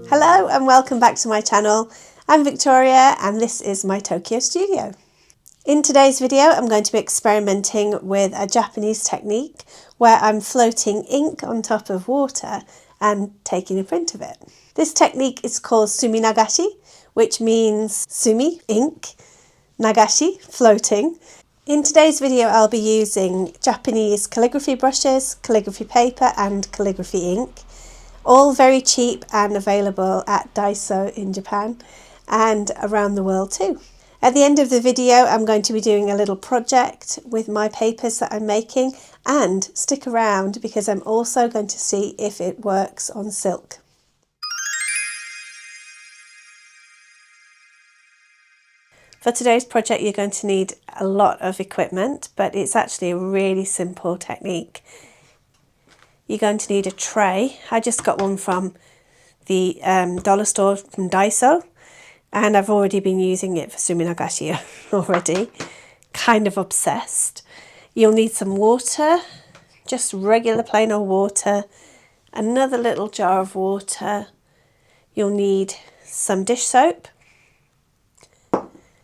Hello and welcome back to my channel. I'm Victoria and this is my Tokyo studio. In today's video I'm going to be experimenting with a Japanese technique where I'm floating ink on top of water and taking a print of it. This technique is called Sumi nagashi, which means sumi, ink, nagashi, floating. In today's video I'll be using Japanese calligraphy brushes, calligraphy paper and calligraphy ink. All very cheap and available at Daiso in Japan and around the world too. At the end of the video I'm going to be doing a little project with my papers that I'm making, and stick around because I'm also going to see if it works on silk. For today's project you're going to need a lot of equipment, but it's actually a really simple technique. You're going to need a tray. I just got one from the dollar store from Daiso, and I've already been using it for Sumi nagashi already. Kind of obsessed. You'll need some water, just regular plain old water, another little jar of water. You'll need some dish soap,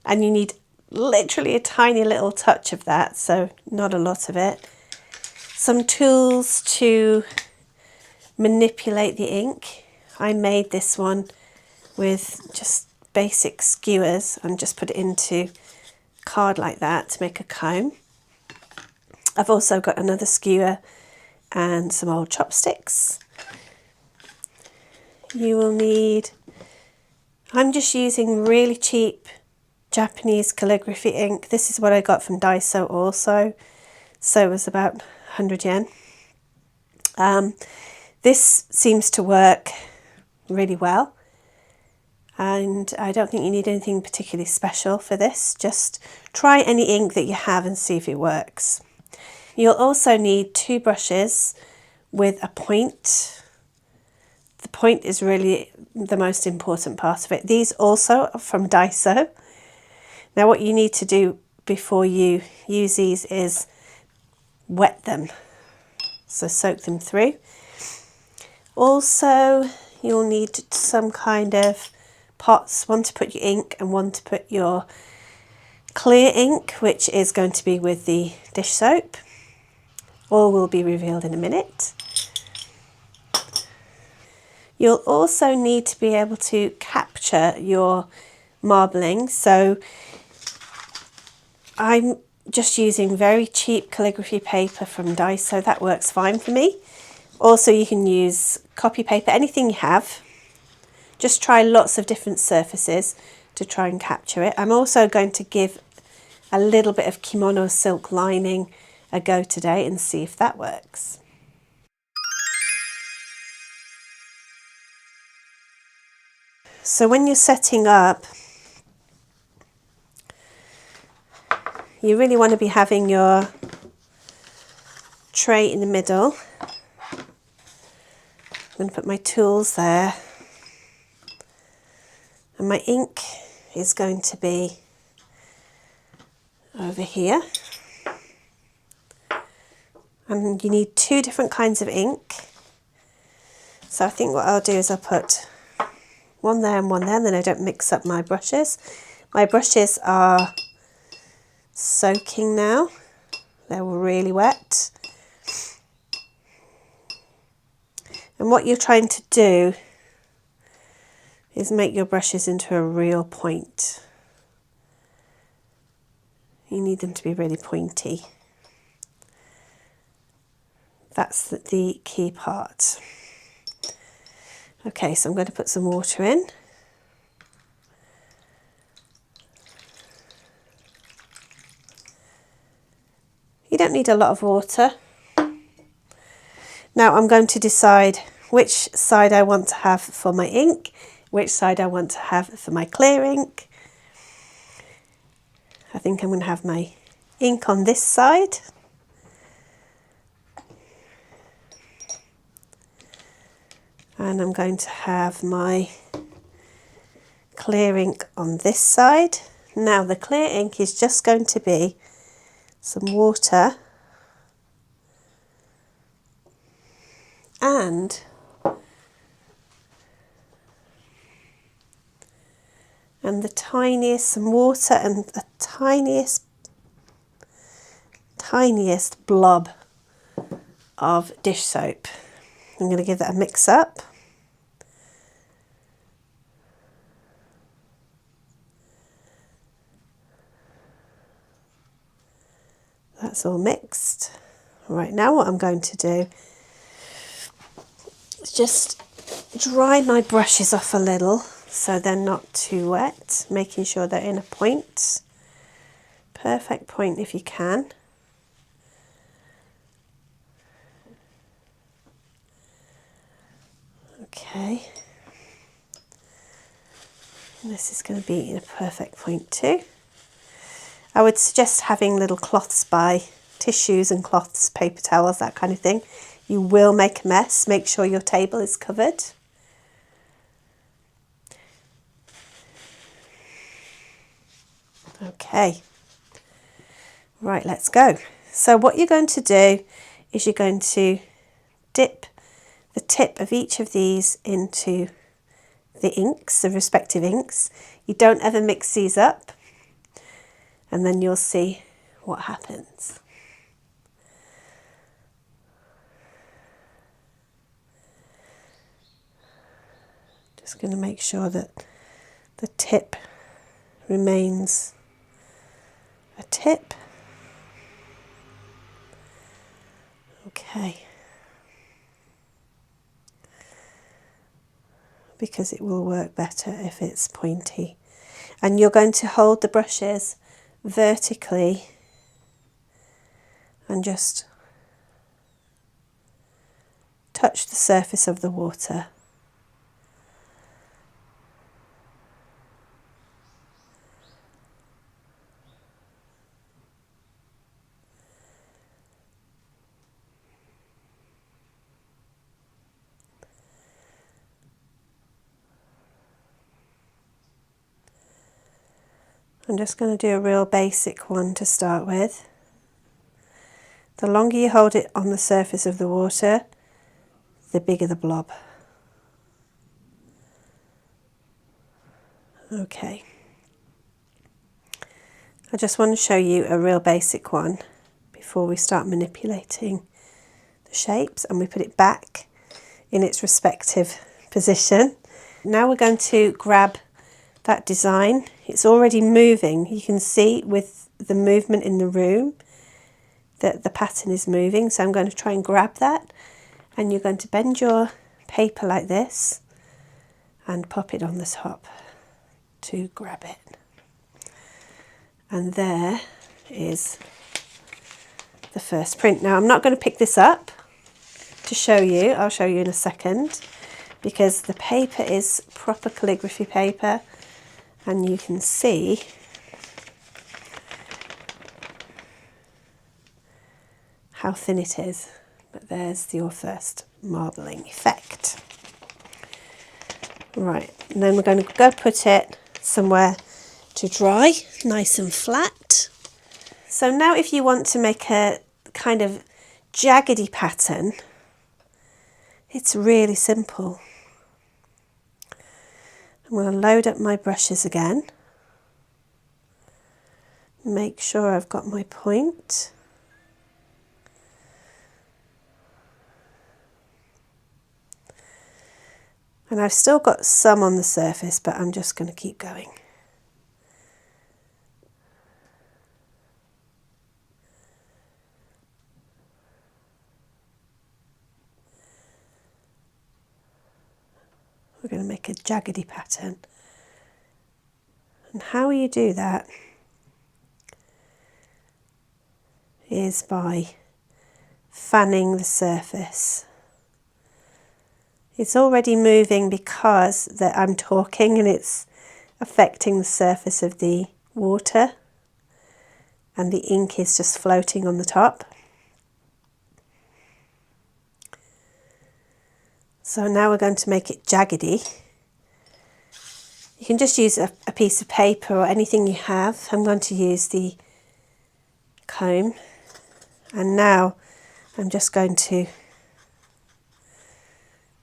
and you need literally a tiny little touch of that, so not a lot of it. Some tools to manipulate the ink. I made this one with just basic skewers and just put it into card like that to make a comb. I've also got another skewer and some old chopsticks. You will need, I'm just using really cheap Japanese calligraphy ink. This is what I got from Daiso also, so it was about 100 yen. This seems to work really well, and I don't think you need anything particularly special for this. Just try any ink that you have and see if it works. You'll also need two brushes with a point. The point is really the most important part of it. These also are from Daiso. Now what you need to do before you use these is wet them, so soak them through. Also you'll need some kind of pots, one to put your ink and one to put your clear ink, which is going to be with the dish soap. All will be revealed in a minute. You'll also need to be able to capture your marbling, so I'm just using very cheap calligraphy paper from Daiso. That works fine for me. Also you can use copy paper, anything you have. Just try lots of different surfaces to try and capture it. I'm also going to give a little bit of kimono silk lining a go today and see if that works. So when you're setting up, you really want to be having your tray in the middle. I'm going to put my tools there, and my ink is going to be over here. And you need two different kinds of ink. So I think what I'll do is I'll put one there and one there, and then I don't mix up my brushes. My brushes are soaking now. They're really wet. And what you're trying to do is make your brushes into a real point. You need them to be really pointy. That's the key part. Okay, so I'm going to put some water in. You don't need a lot of water. Now I'm going to decide which side I want to have for my ink, which side I want to have for my clear ink. I think I'm going to have my ink on this side. And I'm going to have my clear ink on this side. Now the clear ink is just going to be some water and and the tiniest, some water and the tiniest blob of dish soap. I'm going to give that a mix up. That's all mixed. Right, now what I'm going to do is just dry my brushes off a little so they're not too wet, making sure they're in a point. Perfect point if you can. Okay. And this is going to be in a perfect point too. I would suggest having little cloths by, tissues and cloths, paper towels, that kind of thing. You will make a mess. Make sure your table is covered. Okay. Right, let's go. So what you're going to do is you're going to dip the tip of each of these into the inks, the respective inks. You don't ever mix these up, and then you'll see what happens. Just going to make sure that the tip remains a tip. Okay. Because it will work better if it's pointy. And you're going to hold the brushes vertically and just touch the surface of the water. I'm just going to do a real basic one to start with. The longer you hold it on the surface of the water, the bigger the blob. Okay. I just want to show you a real basic one before we start manipulating the shapes, and we put it back in its respective position. Now we're going to grab that design. It's already moving. You can see with the movement in the room that the pattern is moving. So I'm going to try and grab that, and you're going to bend your paper like this and pop it on the top to grab it. And there is the first print. Now I'm not going to pick this up to show you. I'll show you in a second, because the paper is proper calligraphy paper, and you can see how thin it is. But there's your first marbling effect. Right, and then we're going to go put it somewhere to dry, nice and flat. So now if you want to make a kind of jaggedy pattern, it's really simple. I'm going to load up my brushes again. Make sure I've got my point. And I've still got some on the surface, but I'm just going to keep going. We're going to make a jaggedy pattern. And how you do that is by fanning the surface. It's already moving because that I'm talking, and it's affecting the surface of the water, and the ink is just floating on the top. So now we're going to make it jaggedy. You can just use a piece of paper or anything you have. I'm going to use the comb, and now I'm just going to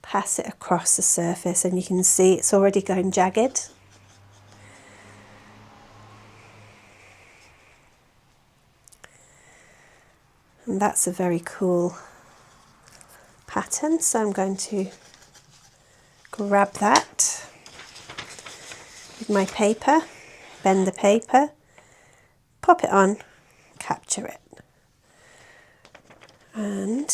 pass it across the surface, and you can see it's already going jagged. And that's a very cool pattern, so I'm going to grab that with my paper, bend the paper, pop it on, capture it. And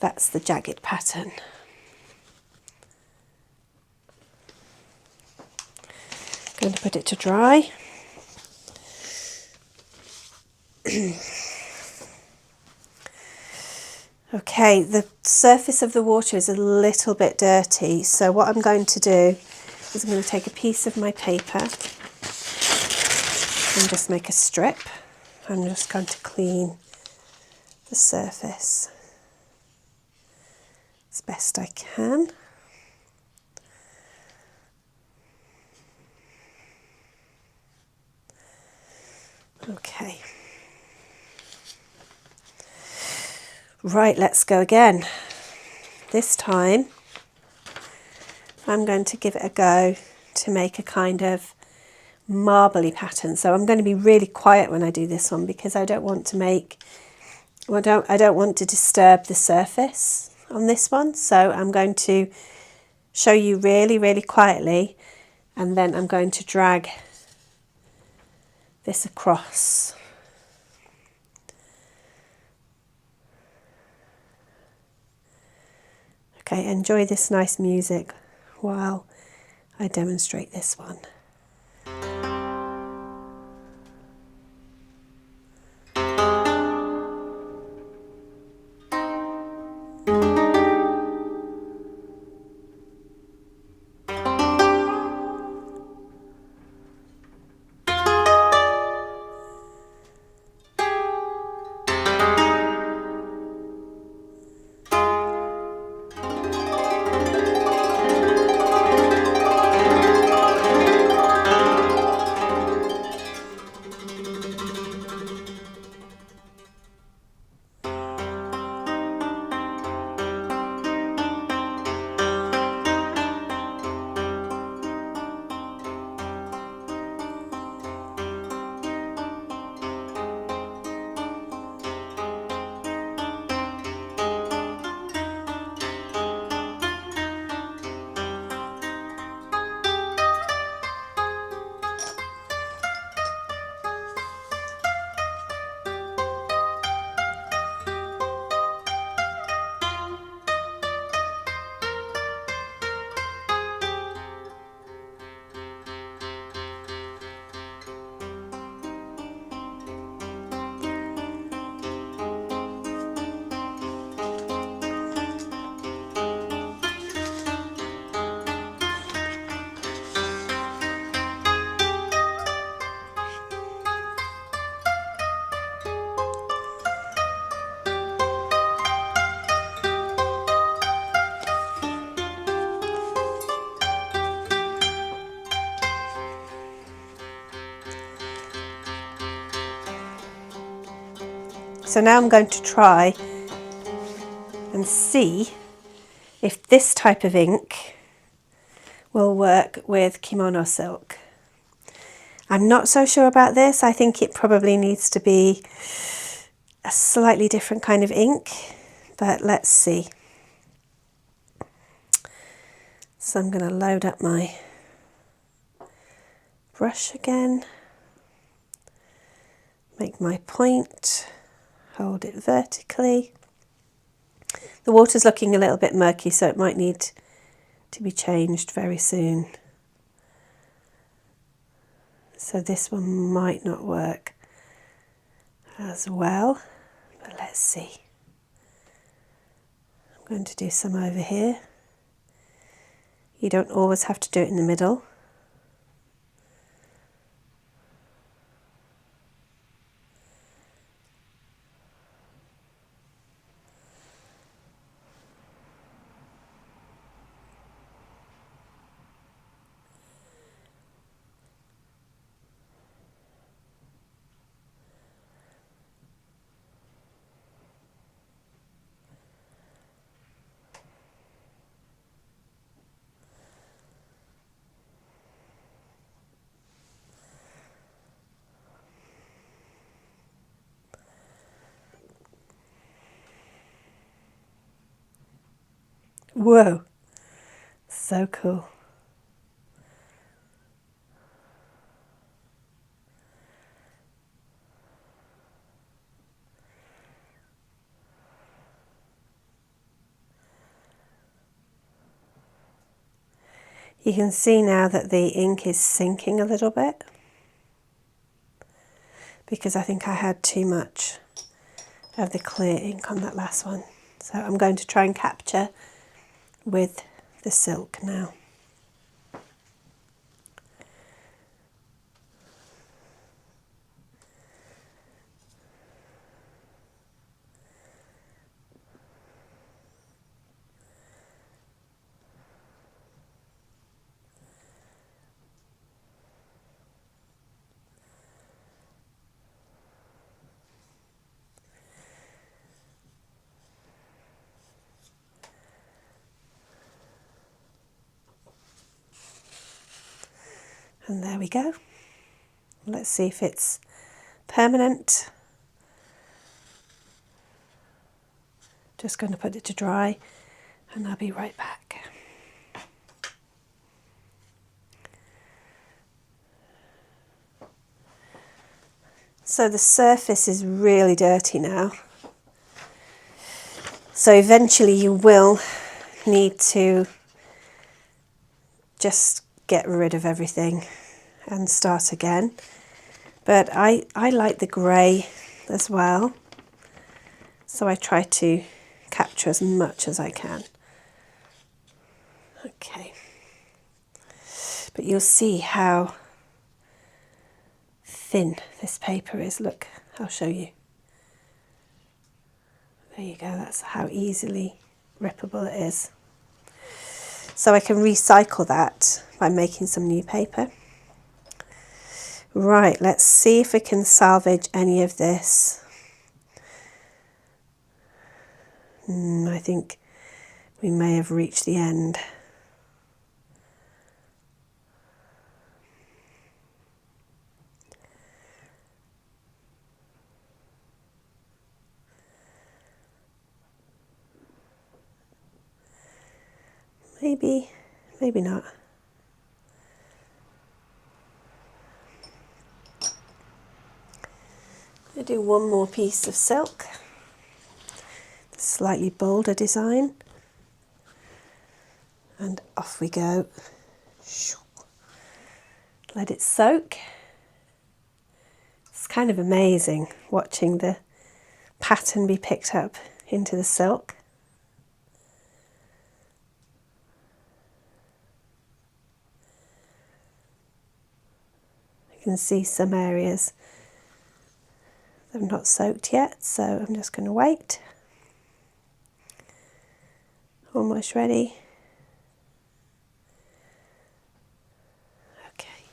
that's the jagged pattern. Going to put it to dry. Okay, the surface of the water is a little bit dirty, so what I'm going to do is I'm going to take a piece of my paper and just make a strip. I'm just going to clean the surface as best I can. Okay. Right, let's go again. This time I'm going to give it a go to make a kind of marbly pattern. So I'm going to be really quiet when I do this one because I don't want to make, I don't want to disturb the surface on this one. So I'm going to show you really, really quietly, and then I'm going to drag this across. Okay, enjoy this nice music while I demonstrate this one. So now I'm going to try and see if this type of ink will work with kimono silk. I'm not so sure about this. I think it probably needs to be a slightly different kind of ink, but let's see. So I'm going to load up my brush again, make my point, hold it vertically. The water's looking a little bit murky, so it might need to be changed very soon. So this one might not work as well, but let's see. I'm going to do some over here. You don't always have to do it in the middle. Whoa, so cool. You can see now that the ink is sinking a little bit because I think I had too much of the clear ink on that last one. So I'm going to try and capture with the silk now. And there we go. Let's see if it's permanent. Just going to put it to dry and I'll be right back. So the surface is really dirty now. So eventually you will need to just get rid of everything and start again. But I like the grey as well. So I try to capture as much as I can. Okay. But you'll see how thin this paper is. Look, I'll show you. There you go, that's how easily rippable it is. So I can recycle that by making some new paper. Right, let's see if we can salvage any of this. I think we may have reached the end. Maybe, maybe not. I'll do one more piece of silk, slightly bolder design, and off we go. Let it soak. It's kind of amazing watching the pattern be picked up into the silk. You can see some areas that have not soaked yet, so I'm just going to wait. Almost ready. Okay.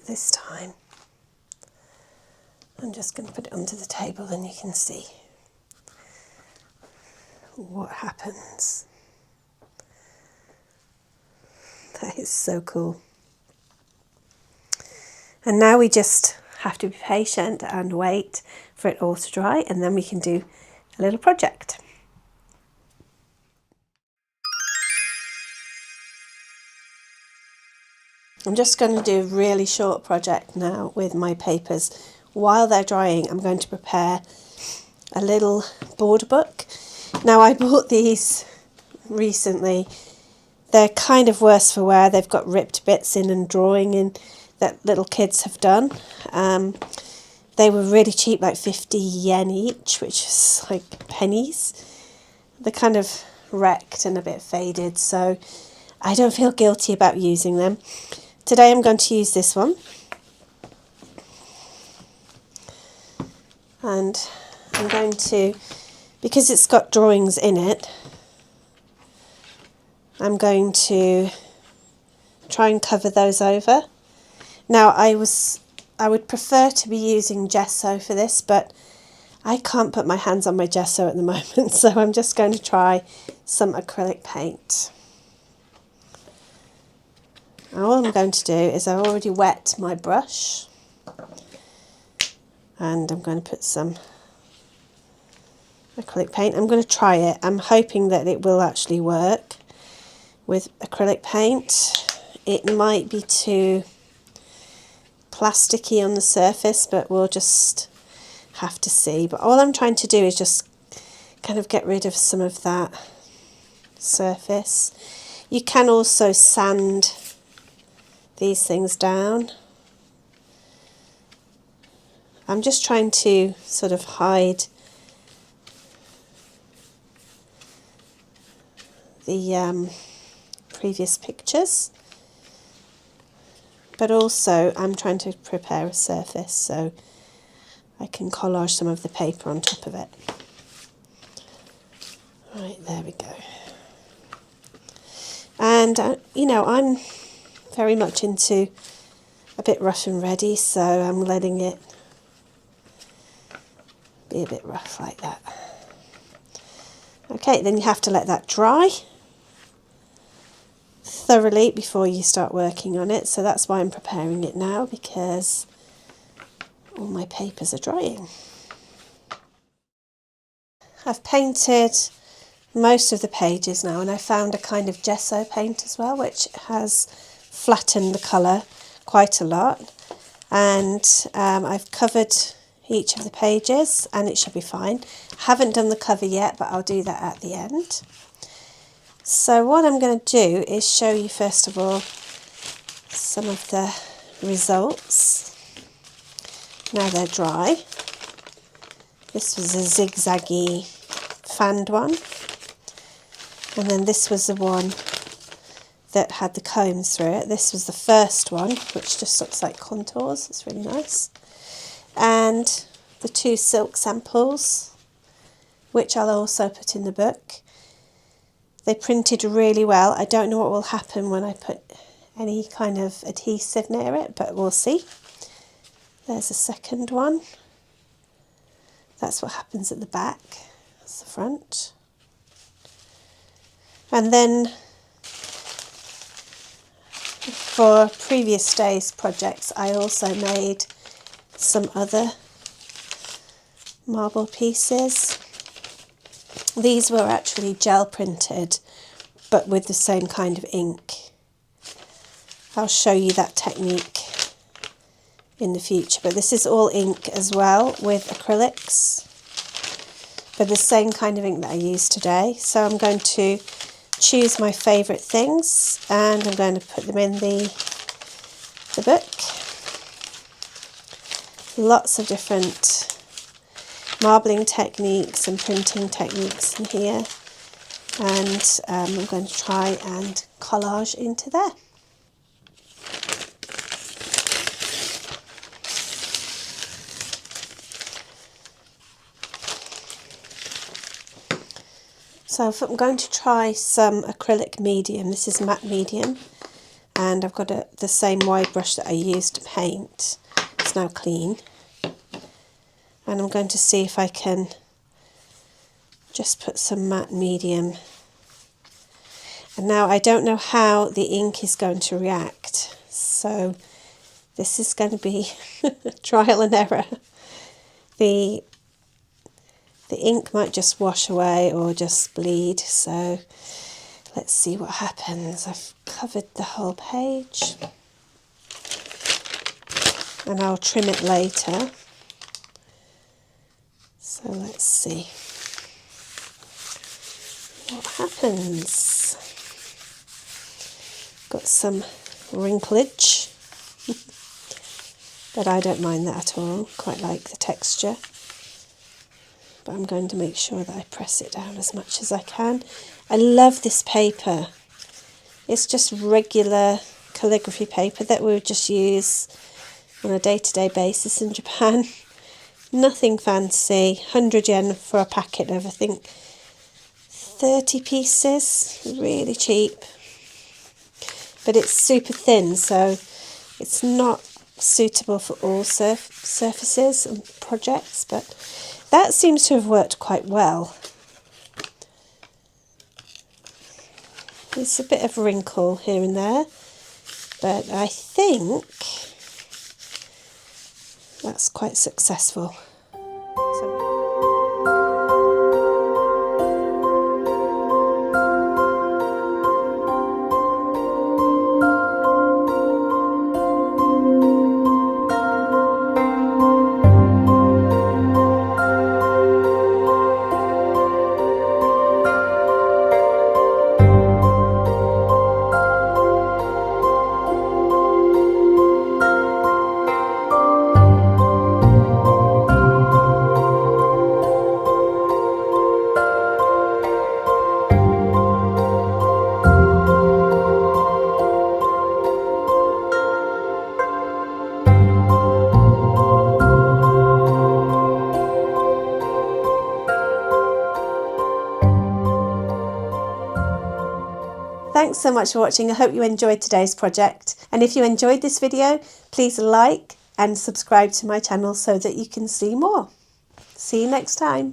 This time I'm just going to put it onto the table and you can see what happens. That is so cool. And now we just have to be patient and wait for it all to dry, and then we can do a little project. I'm just going to do a really short project now with my papers. While they're drying, I'm going to prepare a little board book. Now, I bought these recently. They're kind of worse for wear. They've got ripped bits in and drawing in that little kids have done. They were really cheap, like 50 yen each, which is like pennies. They're kind of wrecked and a bit faded, so I don't feel guilty about using them. Today I'm going to use this one. And I'm going to, because it's got drawings in it, I'm going to try and cover those over. Now I would prefer to be using gesso for this, but I can't put my hands on my gesso at the moment, so I'm just going to try some acrylic paint. And all I'm going to do is I've already wet my brush, and I'm going to put some acrylic paint. I'm going to try it. I'm hoping that it will actually work with acrylic paint. It might be too plasticky on the surface, but we'll just have to see. But all I'm trying to do is just kind of get rid of some of that surface. You can also sand these things down. I'm just trying to sort of hide the previous pictures, but also I'm trying to prepare a surface so I can collage some of the paper on top of it. Right, there we go. And you know, I'm very much into a bit rough and ready, so I'm letting it be a bit rough like that. Okay, then you have to let that dry thoroughly before you start working on it. So that's why I'm preparing it now, because all my papers are drying. I've painted most of the pages now, and I found a kind of gesso paint as well, which has flattened the colour quite a lot. And I've covered each of the pages and it should be fine. Haven't done the cover yet, but I'll do that at the end. So what I'm going to do is show you first of all some of the results. Now they're dry. This was a zigzaggy fanned one, and then this was the one that had the combs through it. This was the first one, which just looks like contours. It's really nice. And the two silk samples, which I'll also put in the book. They printed really well. I don't know what will happen when I put any kind of adhesive near it, but we'll see. There's a second one. That's what happens at the back. That's the front. And then for previous days' projects, I also made some other marble pieces. These were actually gel printed, but with the same kind of ink. I'll show you that technique in the future, but this is all ink as well with acrylics, but the same kind of ink that I used today. So I'm going to choose my favourite things and I'm going to put them in the book. Lots of different marbling techniques and printing techniques in here, and I'm going to try and collage into there. So I'm going to try some acrylic medium. This is matte medium, and I've got the same wide brush that I used to paint. It's now clean. And I'm going to see if I can just put some matte medium. And now I don't know how the ink is going to react, so this is going to be trial and error. The ink might just wash away or just bleed, so let's see what happens. I've covered the whole page and I'll trim it later. So let's see what happens. Got some wrinklage, but I don't mind that at all. Quite like the texture. But I'm going to make sure that I press it down as much as I can. I love this paper. It's just regular calligraphy paper that we would just use on a day-to-day basis in Japan. Nothing fancy. 100 yen for a packet of, I think, 30 pieces. Really cheap. But it's super thin, so it's not suitable for all surfaces and projects, but that seems to have worked quite well. There's a bit of wrinkle here and there, but I think that's quite successful. Thanks so much for watching. I hope you enjoyed today's project. And if you enjoyed this video, please like and subscribe to my channel so that you can see more. See you next time.